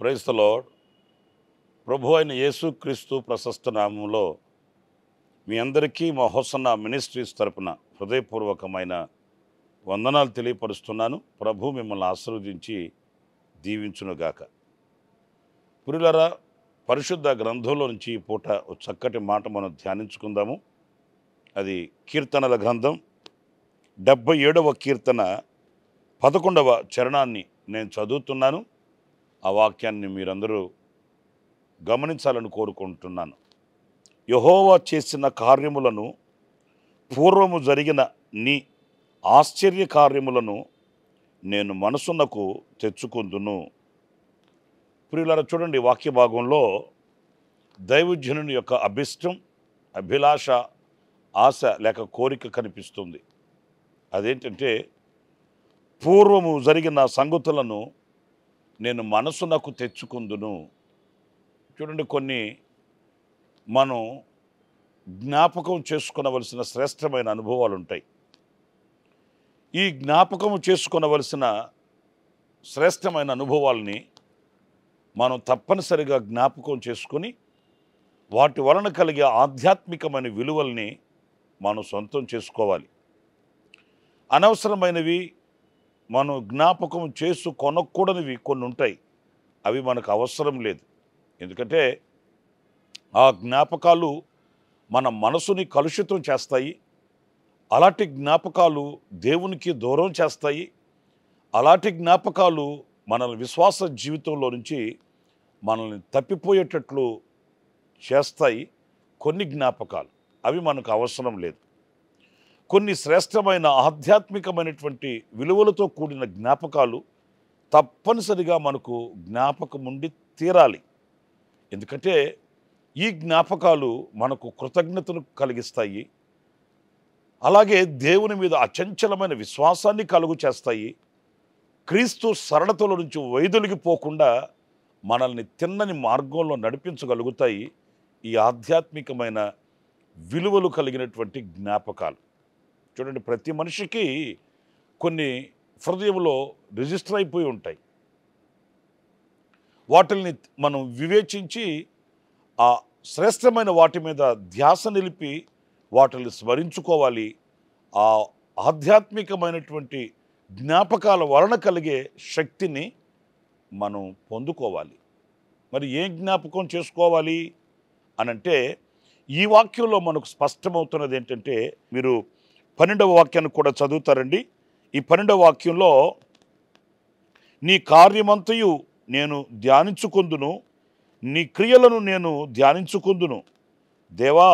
Praise the lord. ప్రభు అయిన యేసుక్రీస్తు ప్రశస్త నామంలో మీ అందరికీ మా హోసన్న మినిస్ట్రీస్ తరపున హృదయపూర్వకమైన వందనాలు తెలియపరుస్తున్నాను. ప్రభు మిమ్మల్ని ఆశీర్వదించి దీవించునుగాక. ప్రియులారా, పరిశుద్ధ గ్రంథంలో నుంచి ఈ పూట ఒక చక్కటి మాట మనం ధ్యానించుకుందాము. అది కీర్తనల గ్రంథం 77వ కీర్తన 11వ చరణాన్ని నేను చదువుతున్నాను. ఆ వాక్యాన్ని మీరందరూ గమనించాలని కోరుకుంటున్నాను. యెహోవా చేసిన కార్యములను, పూర్వము జరిగిన నీ ఆశ్చర్య కార్యములను నేను మనసునకు తెచ్చుకుందును. ప్రియులారా, చూడండి, వాక్య భాగంలో దైవజనుని యొక్క అభిష్టం, అభిలాష, ఆశ లేక కోరిక కనిపిస్తుంది. అదేంటంటే, పూర్వము జరిగిన సంగతులను నేను మనసునకు తెచ్చుకుందును. చూడండి, కొన్ని మనం జ్ఞాపకం చేసుకునవలసిన శ్రేష్టమైన అనుభవాలు ఉంటాయి. ఈ జ్ఞాపకం చేసుకునవలసిన శ్రేష్టమైన అనుభవాల్ని మనం తప్పనిసరిగా జ్ఞాపకం చేసుకుని వాటి వలన కలిగే ఆధ్యాత్మికమైన విలువల్ని మనం సొంతం చేసుకోవాలి. అనవసరమైనవి మనం జ్ఞాపకం కొనకూడనివి కొన్ని ఉంటాయి. అవి మనకు అవసరం లేదు. ఎందుకంటే ఆ జ్ఞాపకాలు మన మనసుని కలుషితం చేస్తాయి. అలాంటి జ్ఞాపకాలు దేవునికి దూరం చేస్తాయి. అలాంటి జ్ఞాపకాలు మనల్ని విశ్వాస జీవితంలో నుంచి మనల్ని తప్పిపోయేటట్లు చేస్తాయి. కొన్ని జ్ఞాపకాలు అవి మనకు అవసరం లేదు. కొన్ని శ్రేష్టమైన ఆధ్యాత్మికమైనటువంటి విలువలతో కూడిన జ్ఞాపకాలు తప్పనిసరిగా మనకు జ్ఞాపకం ఉండి తీరాలి. ఎందుకంటే ఈ జ్ఞాపకాలు మనకు కృతజ్ఞతను కలిగిస్తాయి. అలాగే దేవుని మీద అచంచలమైన విశ్వాసాన్ని కలుగు చేస్తాయి. క్రీస్తు సరళతల నుంచి వైదొలిగిపోకుండా మనల్ని తిన్నని మార్గంలో నడిపించగలుగుతాయి ఈ ఆధ్యాత్మికమైన విలువలు కలిగినటువంటి జ్ఞాపకాలు. చూడండి, ప్రతి మనిషికి కొన్ని హృదయంలో రిజిస్టర్ అయిపోయి ఉంటాయి. వాటిల్ని మనం వివేచించి ఆ శ్రేష్టమైన వాటి మీద ధ్యాస నిలిపి వాటిని స్మరించుకోవాలి. ఆ ఆధ్యాత్మికమైనటువంటి జ్ఞాపకాల వలన కలిగే శక్తిని మనం పొందుకోవాలి. మరి ఏం జ్ఞాపకం చేసుకోవాలి అనంటే, ఈ వాక్యంలో మనకు స్పష్టమవుతున్నది ఏంటంటే, మీరు 12వ వాక్యాన్ని కూడా చదువుతారండి. ఈ 12వ వాక్యంలో, నీ కార్యమంతయు నేను ధ్యానించుకుందును, నీ క్రియలను నేను ధ్యానించుకుందును. దేవా,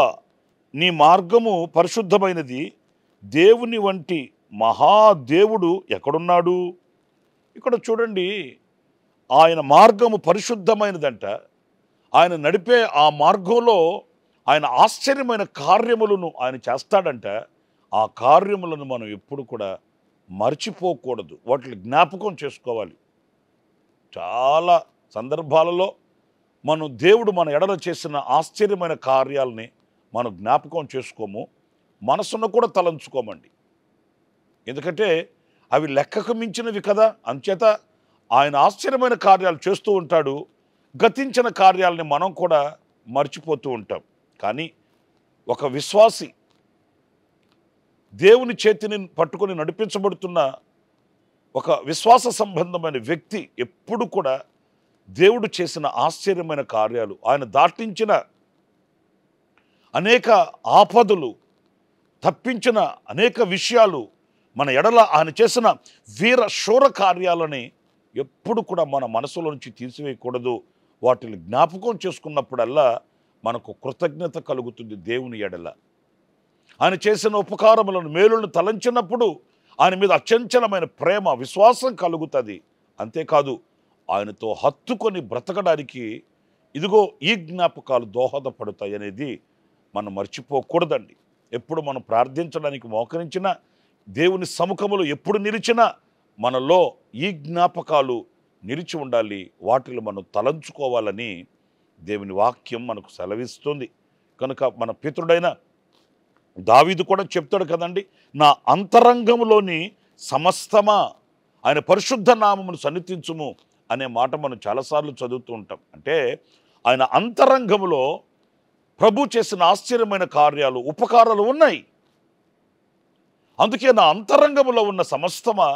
నీ మార్గము పరిశుద్ధమైనది, దేవుని వంటి మహాదేవుడు ఎక్కడున్నాడు? ఇక్కడ చూడండి, ఆయన మార్గము పరిశుద్ధమైనదంట. ఆయన నడిపే ఆ మార్గంలో ఆయన ఆశ్చర్యమైన కార్యములను ఆయన చేస్తాడంట. ఆ కార్యములను మనం ఎప్పుడు కూడా మర్చిపోకూడదు, వాటిని జ్ఞాపకం చేసుకోవాలి. చాలా సందర్భాలలో మనం దేవుడు మన ఎడల చేసిన ఆశ్చర్యమైన కార్యాలని మనం జ్ఞాపకం చేసుకోము, మనసును కూడా తలంచుకోమండి. ఎందుకంటే అవి లెక్కకు మించినవి కదా. అంచేత ఆయన ఆశ్చర్యమైన కార్యాలు చేస్తూ ఉంటాడు. గతించిన కార్యాలని మనం కూడా మర్చిపోతూ ఉంటాం. కానీ ఒక విశ్వాసి, దేవుని చేతిని పట్టుకొని నడిపించబడుతున్న ఒక విశ్వాస సంబంధమైన వ్యక్తి ఎప్పుడు కూడా దేవుడు చేసిన ఆశ్చర్యమైన కార్యాలు, ఆయన దాటించిన అనేక ఆపదలు, తప్పించిన అనేక విషయాలు, మన ఎడల ఆయన చేసిన వీర శూర కార్యాలని ఎప్పుడు కూడా మన మనసులో నుంచి తీసివేయకూడదు. వాటిని జ్ఞాపకం చేసుకున్నప్పుడల్లా మనకు కృతజ్ఞత కలుగుతుంది దేవుని ఎడల. ఆయన చేసిన ఉపకారములను, మేలులను తలంచినప్పుడు ఆయన మీద అచంచలమైన ప్రేమ, విశ్వాసం కలుగుతుంది. అంతేకాదు ఆయనతో హత్తుకొని బ్రతకడానికి ఇదిగో ఈ జ్ఞాపకాలు దోహదపడతాయి అనేది మనం మర్చిపోకూడదండి. ఎప్పుడు మనం ప్రార్థించడానికి మోకరించినా, దేవుని సముఖములో ఎప్పుడు నిలిచినా మనలో ఈ జ్ఞాపకాలు నిలిచి ఉండాలి. వాటిలో మనం తలంచుకోవాలని దేవుని వాక్యం మనకు సెలవిస్తుంది. కనుక మన పితరుడైన దావీదు కూడా చెప్తాడు కదండి, నా అంతరంగంలోని సమస్తమా ఆయన పరిశుద్ధ నామమును సన్నిధించుము అనే మాట మనం చాలాసార్లు చదువుతూ ఉంటాం. అంటే ఆయన అంతరంగంలో ప్రభు చేసిన ఆశ్చర్యమైన కార్యాలు, ఉపకారాలు ఉన్నాయి. అందుకే నా అంతరంగంలో ఉన్న సమస్తమా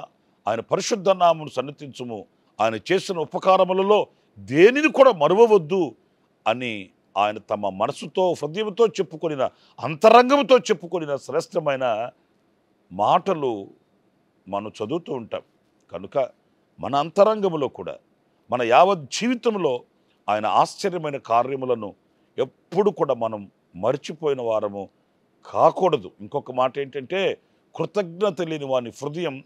ఆయన పరిశుద్ధ నామమును సన్నిధించుము, ఆయన చేసిన ఉపకారములలో దేనిని కూడా మరువవద్దు అని ఆయన తమ మనసుతో, హృదయంతో చెప్పుకొనిన, అంతరంగంతో చెప్పుకొనిన శ్రేష్టమైన మాటలు మనం చదువుతూ ఉంటాం. కనుక మన అంతరంగంలో కూడా, మన యావత్ జీవితంలో ఆయన ఆశ్చర్యమైన కార్యములను ఎప్పుడు కూడా మనం మర్చిపోయిన వారము కాకూడదు. ఇంకొక మాట ఏంటంటే, కృతజ్ఞత లేని వాని హృదయం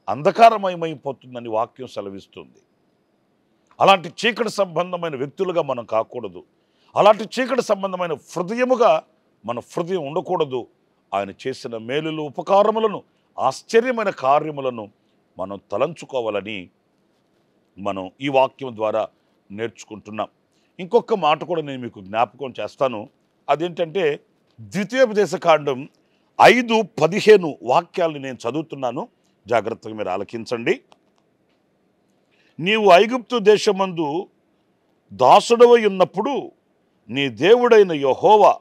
అంధకారమయమైపోతుందని వాక్యం సెలవిస్తుంది. అలాంటి చీకటి సంబంధమైన వ్యక్తులుగా మనం కాకూడదు. అలాంటి చీకటి సంబంధమైన హృదయముగా మన హృదయం ఉండకూడదు. ఆయన చేసిన మేలులు, ఉపకారములను, ఆశ్చర్యమైన కార్యములను మనం తలంచుకోవాలని మనం ఈ వాక్యం ద్వారా నేర్చుకుంటున్నాం. ఇంకొక మాట కూడా నేను మీకు జ్ఞాపకం చేస్తాను. అదేంటంటే ద్వితీయోపదేశకాండం 5:15 వాక్యాలను నేను చదువుతున్నాను, జాగ్రత్తగా మీరు ఆలకించండి. నీవు ఐగుప్తు దేశమందు దాసుడవై ఉన్నప్పుడు నీ దేవుడైన యెహోవా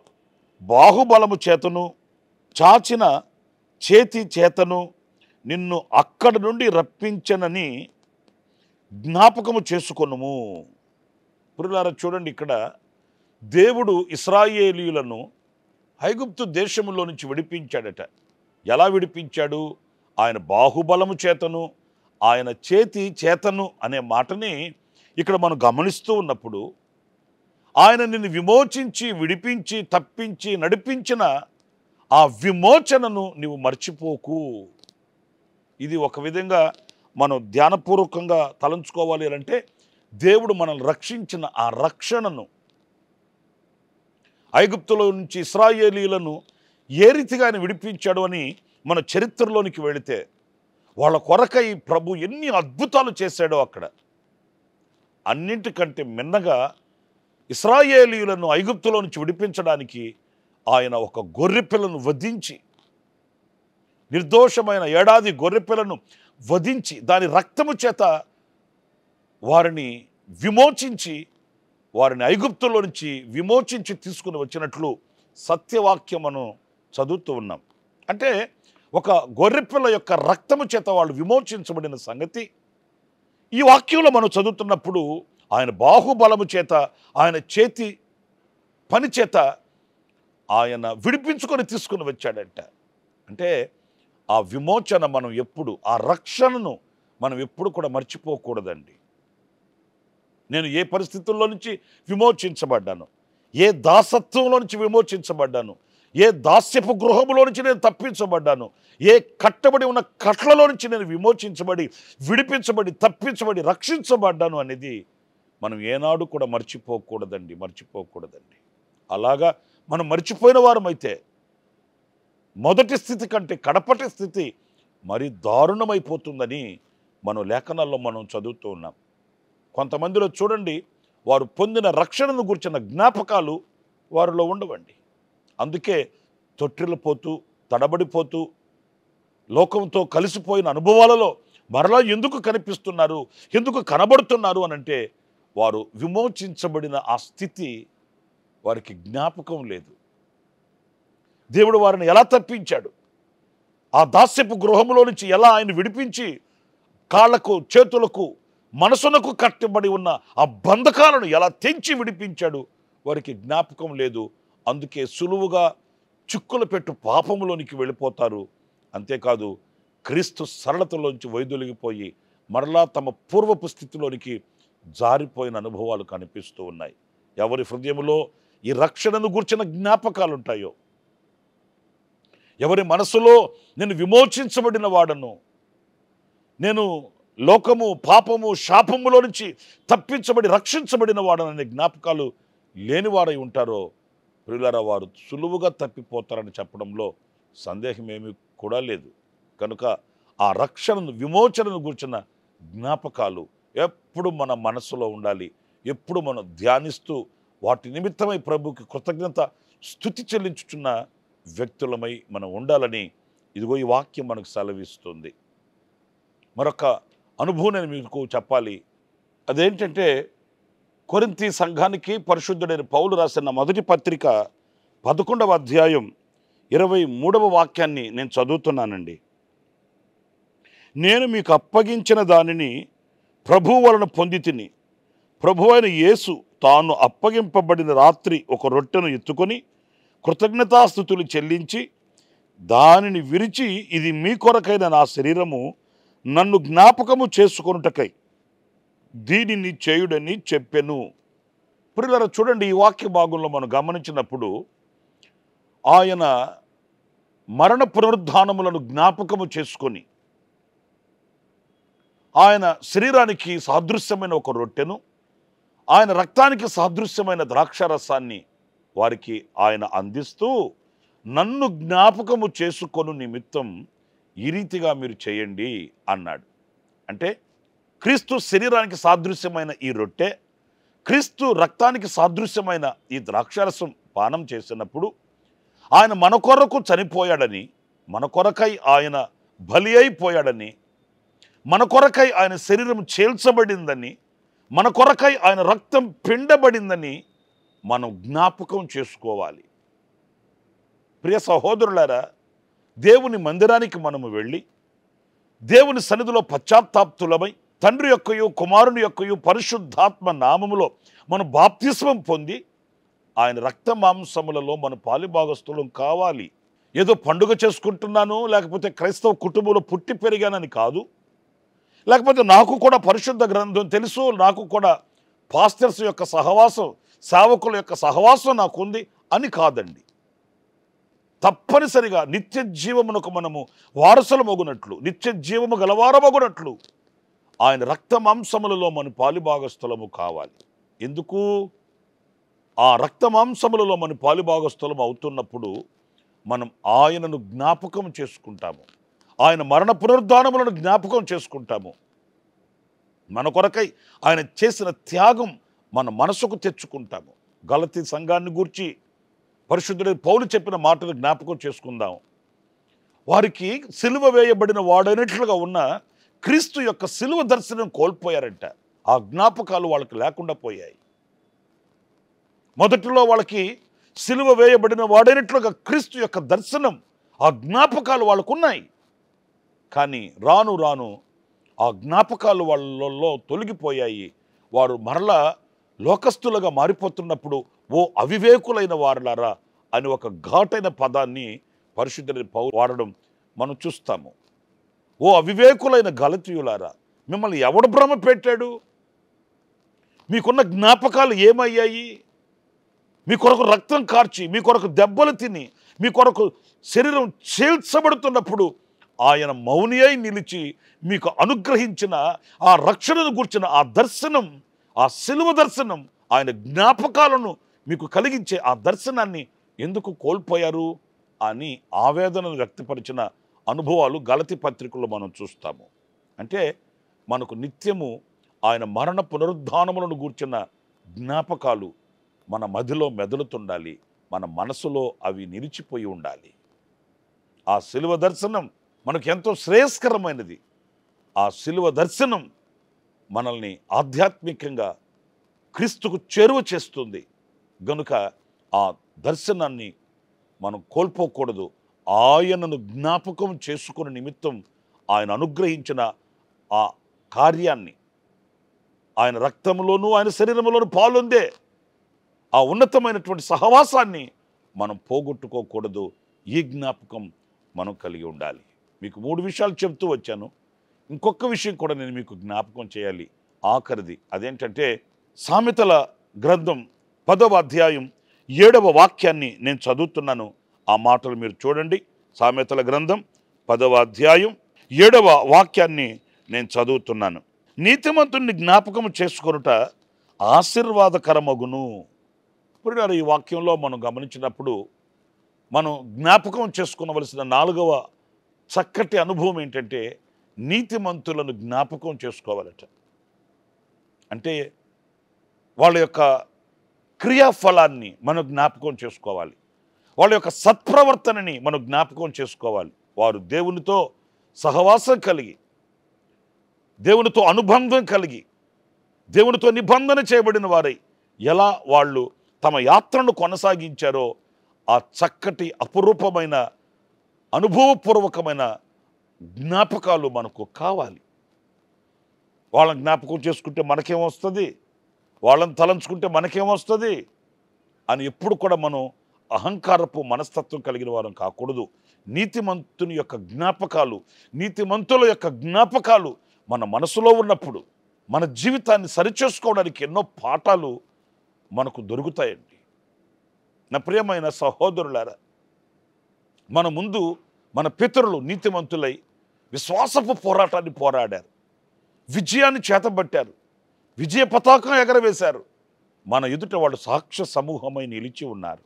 బాహుబలము చేతను చాచిన చేతి చేతను నిన్ను అక్కడి నుండి రప్పించనని జ్ఞాపకము చేసుకొనుము. పురులారా చూడండి, ఇక్కడ దేవుడు ఇశ్రాయేలీయులను ఐగుప్తు దేశములో నుంచి విడిపించాడట. ఎలా విడిపించాడు? ఆయన బాహుబలము చేతను, ఆయన చేతి చేతను అనే మాటని ఇక్కడ మనం గమనిస్తూ ఉన్నప్పుడు, ఆయన నిన్ను విమోచించి, విడిపించి, తప్పించి, నడిపించిన ఆ విమోచనను నీవు మర్చిపోకు. ఇది ఒక విధంగా మనం ధ్యానపూర్వకంగా తలంచుకోవాలి అంటే, దేవుడు మనల్ని రక్షించిన ఆ రక్షణను, ఐగుప్తులో నుంచి ఇశ్రాయేలీయులను ఏ రీతిగా ఆయన విడిపించాడు అని మన చరిత్రలోనికి వెళితే, వాళ్ళ కొరకై ప్రభు ఎన్ని అద్భుతాలు చేశాడో అక్కడ. అన్నింటికంటే మిన్నగా ఇశ్రాయేలీయులను ఐగుప్తులో నుంచి విడిపించడానికి ఆయన ఒక గొర్రెపిల్లను వధించి, నిర్దోషమైన ఏడాది గొర్రెపిల్లను వధించి, దాని రక్తము చేత వారిని విమోచించి, వారిని ఐగుప్తులో నుంచి విమోచించి తీసుకుని వచ్చినట్లు సత్యవాక్యం మనం చదువుతూ ఉన్నాం. అంటే ఒక గొర్రెపిల్ల యొక్క రక్తము చేత వాళ్ళు విమోచించబడిన సంగతి ఈ వాక్యంలో మనం చదువుతున్నప్పుడు, ఆయన బాహుబలము చేత, ఆయన చేతి పని చేత ఆయన విడిపించుకొని తీసుకుని వచ్చాడంట. అంటే ఆ విమోచన మనం ఎప్పుడు, ఆ రక్షణను మనం ఎప్పుడు కూడా మర్చిపోకూడదండి. నేను ఏ పరిస్థితుల్లో నుంచి విమోచించబడ్డాను, ఏ దాసత్వంలో నుంచి విమోచించబడ్డాను, ఏ దాస్యపు గృహములో నుంచి నేను తప్పించబడ్డాను, ఏ కట్టబడి ఉన్న కట్లలో నుంచి నేను విమోచించబడి, విడిపించబడి, తప్పించబడి, రక్షించబడ్డాను అనేది మనం ఏనాడు కూడా మర్చిపోకూడదండి. అలాగా మనం మర్చిపోయిన వారమైతే మొదటి స్థితి కంటే కడపటి స్థితి మరి దారుణమైపోతుందని మనం లేఖనాల్లో మనం చదువుతూ ఉన్నాం. కొంతమందిలో చూడండి, వారు పొందిన రక్షణను గురించిన జ్ఞాపకాలు వారిలో ఉండవండి. అందుకే తొట్టిల్లిపోతూ, తడబడిపోతూ, లోకంతో కలిసిపోయిన అనుభవాలలో మరలా ఎందుకు కనిపిస్తున్నారు, ఎందుకు కనబడుతున్నారు అనంటే, వారు విమోచించబడిన ఆ స్థితి వారికి జ్ఞాపకం లేదు. దేవుడు వారిని ఎలా తప్పించాడు, ఆ దాస్యపు గృహంలో నుంచి ఎలా ఆయన విడిపించి, కాళ్లకు, చేతులకు, మనసునకు కట్టబడి ఉన్న ఆ బంధకాలను ఎలా తెంచి విడిపించాడు, వారికి జ్ఞాపకం లేదు. అందుకే సులువుగా చిక్కులు పెట్టు పాపములోనికి వెళ్ళిపోతారు. అంతేకాదు, క్రీస్తు సరళతలోంచి వైదొలిగిపోయి మరలా తమ పూర్వపు స్థితిలోనికి జారిపోయిన అనుభవాలు కనిపిస్తూ ఉన్నాయి. ఎవరి హృదయంలో ఈ రక్షణను గూర్చిన జ్ఞాపకాలు ఉంటాయో, ఎవరి మనసులో నేను విమోచించబడిన వాడను, నేను లోకము, పాపము, శాపములో నుంచి తప్పించబడి రక్షించబడిన వాడననే జ్ఞాపకాలు లేనివారై ఉంటారో ప్రియులారా, వారు సులువుగా తప్పిపోతారని చెప్పడంలో సందేహమేమీ కూడా లేదు. కనుక ఆ రక్షణను, విమోచనను గురించిన జ్ఞాపకాలు ఎప్పుడు మన మనసులో ఉండాలి. ఎప్పుడు మనం ధ్యానిస్తూ వాటి నిమిత్తమై ప్రభుకి కృతజ్ఞత స్తుతి చెల్లించుచున్న వ్యక్తులమై మనం ఉండాలని ఇదిగో ఈ వాక్యం మనకు సెలవిస్తుంది. మరొక అనుభవం నేను మీకు చెప్పాలి. అదేంటంటే, కొరింథీ సంఘానికి పరిశుద్ధుడైన పౌలు రాసిన మొదటి పత్రిక 11వ అధ్యాయం 23వ వాక్యాన్ని నేను చదువుతున్నానండి. నేను మీకు అప్పగించిన దానిని ప్రభువు వలన పొంది తిని, ప్రభువైన యేసు తాను అప్పగింపబడిన రాత్రి ఒక రొట్టెను ఎత్తుకొని కృతజ్ఞతాస్తుతులు చెల్లించి దానిని విరిచి, ఇది మీ కొరకైన నా శరీరము, నన్ను జ్ఞాపకము చేసుకొనుటకై దీనిని చేయుడని చెప్పెను. ప్రియులారా, చూడండి, ఈ వాక్య భాగంలో మనం గమనించినప్పుడు ఆయన మరణ పునరుద్ధానములను జ్ఞాపకము చేసుకొని ఆయన శరీరానికి సాదృశ్యమైన ఒక రొట్టెను, ఆయన రక్తానికి సాదృశ్యమైన ద్రాక్షారసాన్ని వారికి ఆయన అందిస్తూ, నన్ను జ్ఞాపకము చేసుకొను నిమిత్తం ఈ రీతిగా మీరు చేయండి అన్నాడు. అంటే క్రీస్తు శరీరానికి సాదృశ్యమైన ఈ రొట్టె, క్రీస్తు రక్తానికి సాదృశ్యమైన ఈ ద్రాక్షారసం పానం చేసినప్పుడు ఆయన మన కొరకు చనిపోయాడని, మన కొరకై ఆయన బలి అయిపోయాడని, మన కొరకై ఆయన శరీరం చేల్చబడిందని, మన కొరకై ఆయన రక్తం పిండబడిందని మనం జ్ఞాపకం చేసుకోవాలి. ప్రియ సహోదరులారా, దేవుని మందిరానికి మనము వెళ్ళి దేవుని సన్నిధిలో పశ్చాత్తాప్తులమై తండ్రి యొక్కయు కుమారుని యొక్కయు పరిశుద్ధాత్మ నామములో మనం బాప్తిస్మం పొంది ఆయన రక్త మాంసములలో మన పాలిభాగస్తులం కావాలి. ఏదో పండుగ చేసుకుంటున్నాను, లేకపోతే క్రైస్తవ కుటుంబంలో పుట్టి పెరిగానని కాదు, లేకపోతే నాకు కూడా పరిశుద్ధ గ్రంథం తెలుసు, నాకు కూడా పాస్టర్స్ యొక్క సహవాసం, సేవకుల యొక్క సహవాసం నాకుంది అని కాదండి. తప్పనిసరిగా నిత్య జీవమునకు మనము వారసులమగునట్లు, నిత్య జీవము గలవారమగునట్లు ఆయన రక్త మాంసములలో మన పాలిభాగస్థలము కావాలి. ఎందుకు? ఆ రక్త మాంసములలో మన పాలిభాగస్థలం అవుతున్నప్పుడు మనం ఆయనను జ్ఞాపకం చేసుకుంటాము, ఆయన మరణ పునరుద్ధానములను జ్ఞాపకం చేసుకుంటాము. మన కొరకై ఆయన చేసిన త్యాగం మన మనసుకు తెచ్చుకుంటాము. గలతీ సంఘాన్ని గూర్చి పరిశుద్ధుడైన పౌలు చెప్పిన మాటలు జ్ఞాపకం చేసుకుందాం. వారికి సిలువ వేయబడిన వాడైనట్లుగా ఉన్న క్రీస్తు యొక్క సిలువ దర్శనం కోల్పోయారంట. ఆ జ్ఞాపకాలు వాళ్ళకి లేకుండా పోయాయి. మొదటిలో వాళ్ళకి సిలువ వేయబడిన వాడైనట్లుగా క్రీస్తు యొక్క దర్శనం, ఆ జ్ఞాపకాలు వాళ్ళకు ఉన్నాయి. కానీ రాను రాను ఆ జ్ఞాపకాలు వాళ్ళలో తొలగిపోయాయి. వారు మరలా లోకస్తులుగా మారిపోతున్నప్పుడు, ఓ అవివేకులైన వారులారా అని ఒక ఘాటైన పదాన్ని పరిశుద్ధుడైన పౌలు వాడడం మనం చూస్తాము. ఓ అవివేకులైన గలతీయులారా, మిమ్మల్ని ఎవడు భ్రమ పెట్టాడు? మీకున్న జ్ఞాపకాలు ఏమయ్యాయి? మీ కొరకు రక్తం కార్చి, మీ కొరకు దెబ్బలు తిని, మీ కొరకు శరీరం చేల్చబడుతున్నప్పుడు ఆయన మౌని అయి నిలిచి మీకు అనుగ్రహించిన ఆ రక్షణను గూర్చిన ఆ దర్శనం, ఆ సిలువ దర్శనం, ఆయన జ్ఞాపకాలను మీకు కలిగించే ఆ దర్శనాన్ని ఎందుకు కోల్పోయారు అని ఆవేదనను వ్యక్తపరిచిన అనుభవాలు గలతీ పత్రికలో మనం చూస్తాము. అంటే మనకు నిత్యము ఆయన మరణ పునరుద్ధానములను గూర్చిన జ్ఞాపకాలు మన మదిలో మెదలుతుండాలి, మన మనసులో అవి నిలిచిపోయి ఉండాలి. ఆ సిలువ దర్శనం మనకు ఎంతో శ్రేయస్కరమైనది. ఆ సిలువ దర్శనం మనల్ని ఆధ్యాత్మికంగా క్రీస్తుకు చేరువ చేస్తుంది. గనుక ఆ దర్శనాన్ని మనం కోల్పోకూడదు. ఆయనను జ్ఞాపకం చేసుకునే నిమిత్తం ఆయన అనుగ్రహించిన ఆ కార్యాన్ని, ఆయన రక్తంలోనూ ఆయన శరీరంలోనూ పాలుందే ఆ ఉన్నతమైనటువంటి సహవాసాన్ని మనం పోగొట్టుకోకూడదు. ఈ జ్ఞాపకం మనం కలిగి ఉండాలి. మీకు 3 విషయాలు చెప్తూ వచ్చాను. ఇంకొక విషయం కూడా నేను మీకు జ్ఞాపకం చేయాలి, ఆఖరిది. అదేంటంటే సామెతల గ్రంథం 10వ అధ్యాయం 7వ వాక్యాన్ని నేను చదువుతున్నాను. ఆ మాటలు మీరు చూడండి. సామెతల గ్రంథం 10వ అధ్యాయం 7వ వాక్యాన్ని నేను చదువుతున్నాను. నీతిమంతుణ్ణి జ్ఞాపకం చేసుకొనుట ఆశీర్వాదకరమగును. ఇప్పుడు ఈ వాక్యంలో మనం గమనించినప్పుడు మనం జ్ఞాపకం చేసుకునవలసిన 4వ చక్కటి అనుభవం ఏంటంటే నీతిమంతులను జ్ఞాపకం చేసుకోవాలట. అంటే వాళ్ళ యొక్క క్రియాఫలాన్ని మనం జ్ఞాపకం చేసుకోవాలి. వాళ్ళ యొక్క సత్ప్రవర్తనని మనం జ్ఞాపకం చేసుకోవాలి. వారు దేవునితో సహవాసం కలిగి, దేవునితో అనుబంధం కలిగి, దేవునితో నిబంధన చేయబడిన వారై ఎలా వాళ్ళు తమ యాత్రను కొనసాగించారో ఆ చక్కటి అపురూపమైన అనుభవపూర్వకమైన జ్ఞాపకాలు మనకు కావాలి. వాళ్ళని జ్ఞాపకం చేసుకుంటే మనకేమొస్తుంది, వాళ్ళని తలంచుకుంటే మనకేమొస్తుంది అని ఎప్పుడు కూడా మనం అహంకారపు మనస్తత్వం కలిగిన వారం కాకూడదు. నీతిమంతుని యొక్క జ్ఞాపకాలు, నీతిమంతుల యొక్క జ్ఞాపకాలు మన మనసులో ఉన్నప్పుడు మన జీవితాన్ని సరిచేసుకోవడానికి ఎన్నో పాఠాలు మనకు దొరుకుతాయండి. నా ప్రియమైన సహోదరులారా, మన ముందు మన పితరులు నీతిమంతులై విశ్వాసపు పోరాటాన్ని పోరాడారు, విజయాన్ని చేతబట్టారు, విజయ పతాకం ఎగరవేశారు. మన ఎదుట వాళ్ళు సాక్ష్య సమూహమై నిలిచి ఉన్నారు.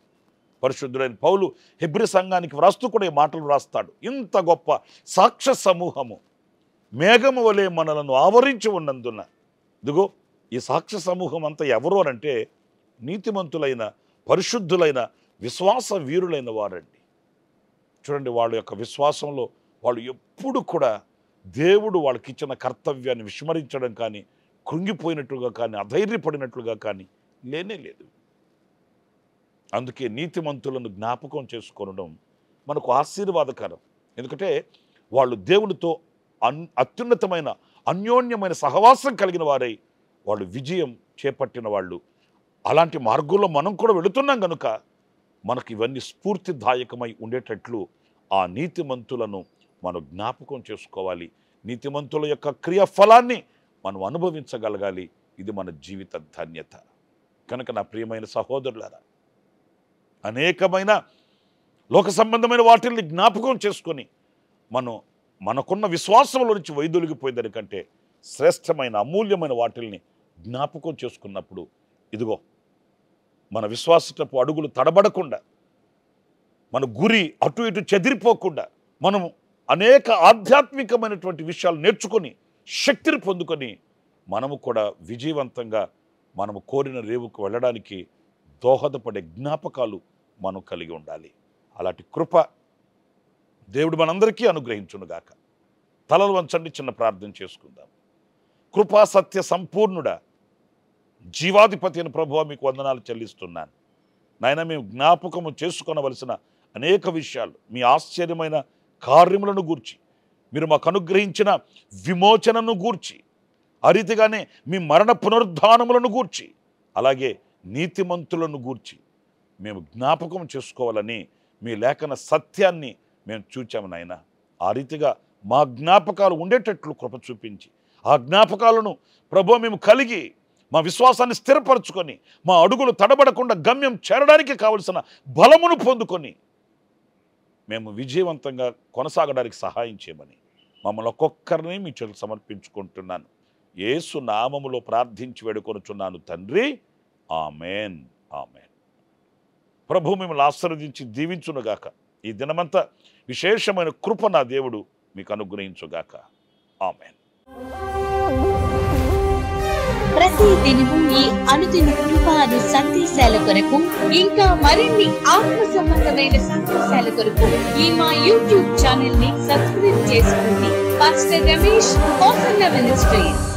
పరిశుద్ధుడైన పౌలు హెబ్రీ సంఘానికి వ్రాస్తూ కూడా ఈ మాటలు వ్రాస్తాడు. ఇంత గొప్ప సాక్ష్య సమూహము మేఘము వలె మనలను ఆవరించి ఉన్నందున, ఇదిగో ఈ సాక్ష్య సమూహం అంతా ఎవరు అనంటే నీతిమంతులైన, పరిశుద్ధులైన, విశ్వాస వీరులైన వారండి. చూడండి, వాళ్ళ యొక్క విశ్వాసంలో వాళ్ళు ఎప్పుడు కూడా దేవుడు వాళ్ళకి ఇచ్చిన కర్తవ్యాన్ని విస్మరించడం కానీ, కృంగిపోయినట్లుగా కానీ, అధైర్యపడినట్లుగా కానీ లేనే లేదు. అందుకే నీతిమంతులను జ్ఞాపకం చేసుకోవడం మనకు ఆశీర్వాదకరం. ఎందుకంటే వాళ్ళు దేవునితో అత్యున్నతమైన అన్యోన్యమైన సహవాసం కలిగిన వారై వాళ్ళు విజయం చేపట్టిన వాళ్ళు. అలాంటి మార్గంలో మనం కూడా వెళుతున్నాం కనుక మనకు ఇవన్నీ స్ఫూర్తిదాయకమై ఉండేటట్లు ఆ నీతిమంతులను మనం జ్ఞాపకం చేసుకోవాలి. నీతిమంతుల యొక్క క్రియాఫలాన్ని మనం అనుభవించగలగాలి. ఇది మన జీవిత ధన్యత. కనుక నా ప్రియమైన సహోదరులారా, అనేకమైన లోక సంబంధమైన వాటిల్ని జ్ఞాపకం చేసుకొని మనకున్న విశ్వాసంలో నుంచి వైదొలిగిపోయేదానికంటే శ్రేష్టమైన అమూల్యమైన వాటిల్ని జ్ఞాపకం చేసుకున్నప్పుడు, ఇదిగో మన విశ్వాసపు అడుగులు తడబడకుండా, మన గురి అటు ఇటు చెదిరిపోకుండా, మనము అనేక ఆధ్యాత్మికమైనటువంటి విషయాలు నేర్చుకొని శక్తిని పొందుకొని మనము కూడా విజయవంతంగా మనము కోరిన రేవుకు వెళ్ళడానికి దోహదపడే జ్ఞాపకాలు మనం కలిగి ఉండాలి. అలాంటి కృప దేవుడు మనందరికీ అనుగ్రహించునుగాక. తలలు వంచండి, చిన్న ప్రార్థన చేసుకుందాం. కృపా సత్య సంపూర్ణుడా, జీవాధిపతి అయిన ప్రభువా, మీకు వందనాలు చెల్లిస్తున్నాను. నాయన, మేము జ్ఞాపకము చేసుకొనవలసిన అనేక విషయాలు, మీ ఆశ్చర్యమైన కార్యములను గూర్చి, మీరు మాకు అనుగ్రహించిన విమోచనను గూర్చి, ఆ రీతిగానే మీ మరణ పునరుద్ధానములను గూర్చి, అలాగే నీతిమంతులను గూర్చి మేము జ్ఞాపకం చేసుకోవాలని మీ లేఖన సత్యాన్ని మేము చూచాము నాయన. ఆ రీతిగా మా జ్ఞాపకాలు ఉండేటట్లు కృప చూపించి, ఆ జ్ఞాపకాలను ప్రభువా మేము కలిగి మా విశ్వాసాన్ని స్థిరపరచుకొని, మా అడుగులు తడబడకుండా గమ్యం చేరడానికి కావలసిన బలమును పొందుకొని మేము విజయవంతంగా కొనసాగడానికి సహాయం చేయమని మమ్మల్ని ఒక్కొక్కరిని మీ చేతులకు సమర్పించుకుంటున్నాను. యేసు నామములో ప్రార్థించి వేడుకొనుచున్నాను తండ్రి. Amen, amen. ప్రభు మిమ్మల్ని ఆశీర్వదించి దీవించునుగాక. ఈ దినమంతా విశేషమైన కృప నా దేవుడు మీకు అనుగ్రహించుగాక. ఆమెన్. ప్రతి దినము ఈ అనుదిన కృపాను సందేశాల కొరకు, ఇంకా మరిన్ని ఆత్మ సంబంధమైన సందేశాల కొరకు ఈ మా యూట్యూబ్ ఛానల్ ని సబ్స్క్రైబ్ చేసుకోండి. Pastor Ramesh ministries.